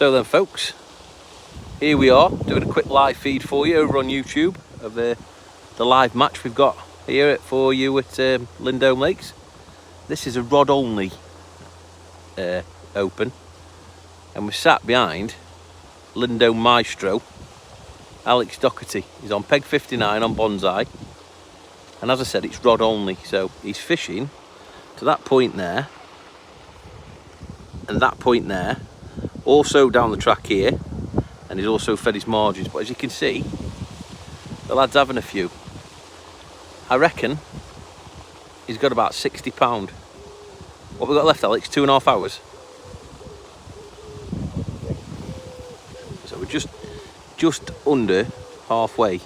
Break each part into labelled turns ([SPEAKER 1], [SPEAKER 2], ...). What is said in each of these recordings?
[SPEAKER 1] So then folks, here we are doing a quick live feed for you over on YouTube of the live match we've got here for you at Lindholme Lakes. This is a rod only open, and we're sat behind Lindholme maestro Alex Dockerty. He's on peg 59 on bonsai, and as I said, it's rod only, so he's fishing to that point there and that point there, also down the track here, and he's also fed his margins. But as you can see, the lad's having a few. I reckon he's got about £60. What we got left, Alex? 2.5 hours. So we're just under halfway,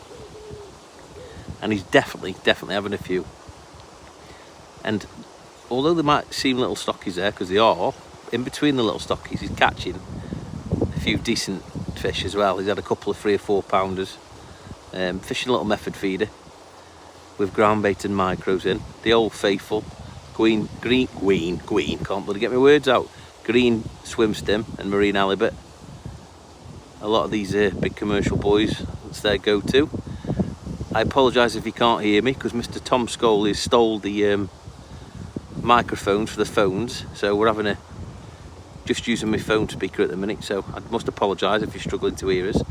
[SPEAKER 1] and he's definitely having a few. And although there might seem little stockies there, because they are, in between the little stockies he's catching a few decent fish as well. He's had a couple of 3 or 4 pounders, fishing a little method feeder with ground bait and micros in. The old faithful green, can't bloody get my words out, green swim stem and marine halibut. A lot of these big commercial boys, that's their go-to. I apologise if you can't hear me, because Mr. Tom Scully has stole the microphones for the phones, so we're having just using my phone speaker at the minute, so I must apologise if you're struggling to hear us.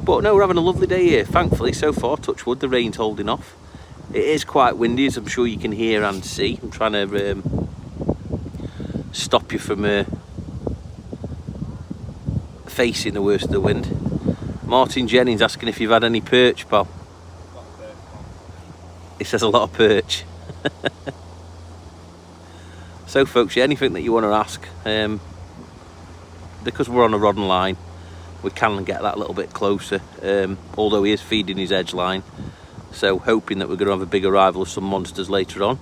[SPEAKER 1] But no, we're having a lovely day here, thankfully, so far, touch wood, the rain's holding off. It is quite windy, as I'm sure you can hear and see. I'm trying to stop you from facing the worst of the wind. Martin Jennings asking if you've had any perch, pal. He says a lot of perch. So folks, yeah, anything that you want to ask, because we're on a rod and line, we can get that a little bit closer, although he is feeding his edge line, so hoping that we're going to have a big arrival of some monsters later on.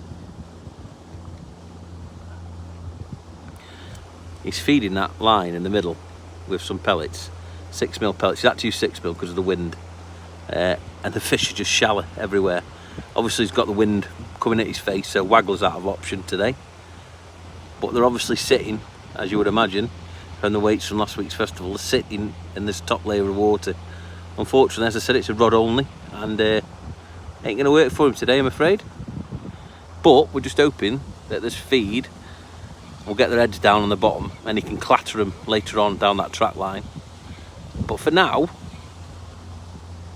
[SPEAKER 1] He's feeding that line in the middle with some pellets, 6mm pellets. He's had to use 6mm because of the wind, and the fish are just shallow everywhere. Obviously he's got the wind coming at his face, so waggler's out of option today. But they're obviously sitting, as you would imagine, from the weights from last week's festival, they're sitting in this top layer of water. Unfortunately, as I said, it's a rod only, and ain't going to work for him today, I'm afraid. But we're just hoping that this feed will get their heads down on the bottom, and he can clatter them later on down that track line. But for now,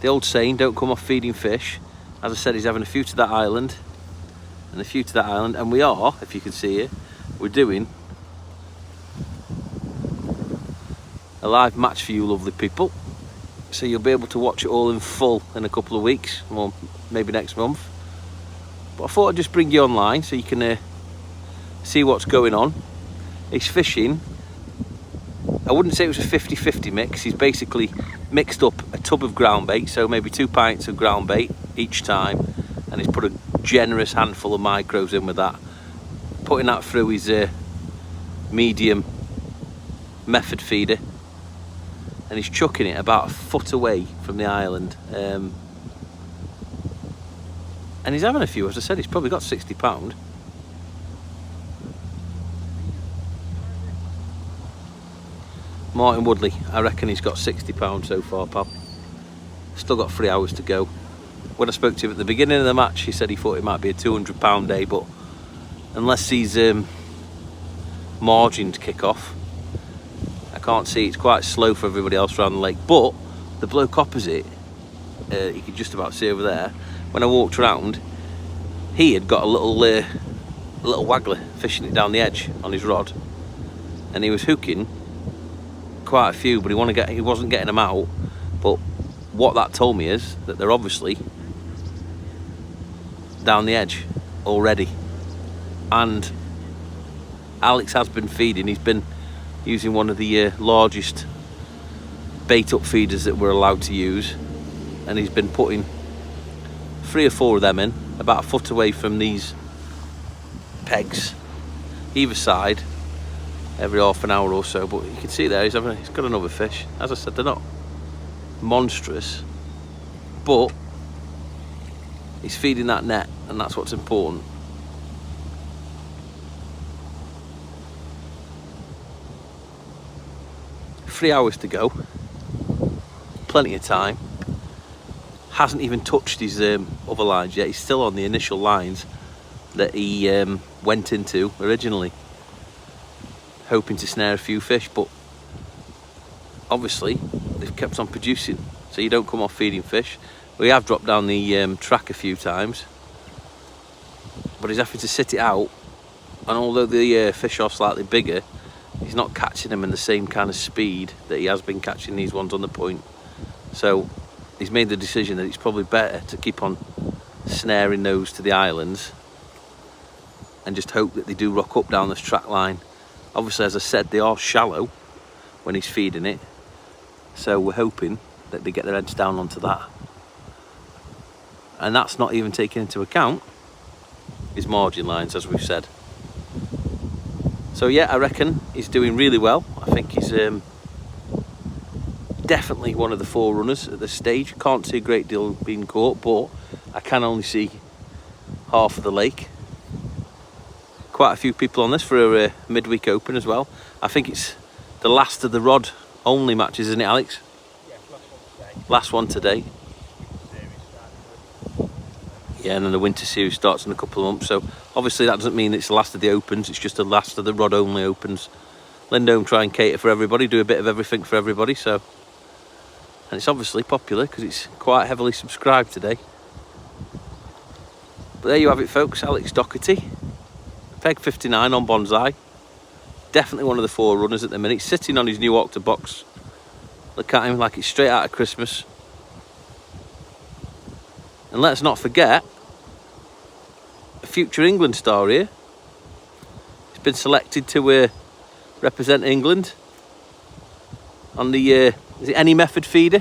[SPEAKER 1] the old saying, don't come off feeding fish. As I said, he's having a few to that island, and a few to that island, and we are, if you can see it, we're doing a live match for you lovely people, so you'll be able to watch it all in full in a couple of weeks, or maybe next month. But I thought I'd just bring you online so you can see what's going on. He's fishing, I wouldn't say it was a 50-50 mix. He's basically mixed up a tub of ground bait, so maybe 2 pints of ground bait each time, and he's put a generous handful of micros in with that, putting that through his medium method feeder, and he's chucking it about a foot away from the island, and he's having a few. As I said, he's probably got £60. Martin Woodley, I reckon he's got £60 so far, pal. Still got 3 hours to go. When I spoke to him at the beginning of the match, he said he thought it might be a £200 day, but unless these margins kick off, I can't see. It's quite slow for everybody else around the lake. But the bloke opposite, you could just about see over there, when I walked around, he had got a little waggler fishing it down the edge on his rod, and he was hooking quite a few, but he wasn't getting them out. But what that told me is that they're obviously down the edge already. And Alex has been feeding. He's been using one of the largest bait up feeders that we're allowed to use, and he's been putting 3 or 4 of them in, about a foot away from these pegs either side, every half an hour or so. But you can see there he's got another fish. As I said, they're not monstrous, but he's feeding that net, and that's what's important. 3 hours to go, plenty of time. Hasn't even touched his other lines yet. He's still on the initial lines that he went into originally, hoping to snare a few fish, but obviously they've kept on producing, so you don't come off feeding fish. We have dropped down the track a few times, but he's having to sit it out, and although the fish are slightly bigger, he's not catching them in the same kind of speed that he has been catching these ones on the point. So he's made the decision that it's probably better to keep on snaring those to the islands and just hope that they do rock up down this track line. Obviously, as I said, they are shallow when he's feeding it, so we're hoping that they get their heads down onto that. And that's not even taking into account his margin lines, as we've said. So yeah, I reckon he's doing really well. I think he's definitely one of the forerunners at this stage. Can't see a great deal being caught, but I can only see half of the lake. Quite a few people on this for a midweek open as well. I think it's the last of the rod only matches, isn't it, Alex?
[SPEAKER 2] Yeah,
[SPEAKER 1] last one today. Yeah, and then the winter series starts in a couple of months, so obviously that doesn't mean it's the last of the opens, it's just the last of the rod only opens. Lindholme try and cater for everybody, do a bit of everything for everybody, so, and it's obviously popular because it's quite heavily subscribed today. But there you have it, folks. Alex Dockerty, peg 59 on bonsai, definitely one of the forerunners at the minute, sitting on his new octobox. Look at him like it's straight out of Christmas. And let's not forget a future England star here. He's been selected to represent England on the is it any method feeder?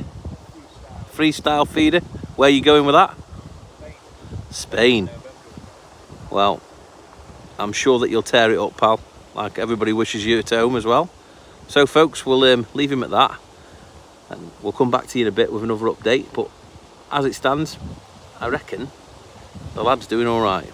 [SPEAKER 1] Freestyle feeder. Where are you going with that? Spain. Well, I'm sure that you'll tear it up, pal, like everybody wishes you at home as well. So folks, we'll leave him at that, and we'll come back to you in a bit with another update. But as it stands, I reckon the lad's doing all right.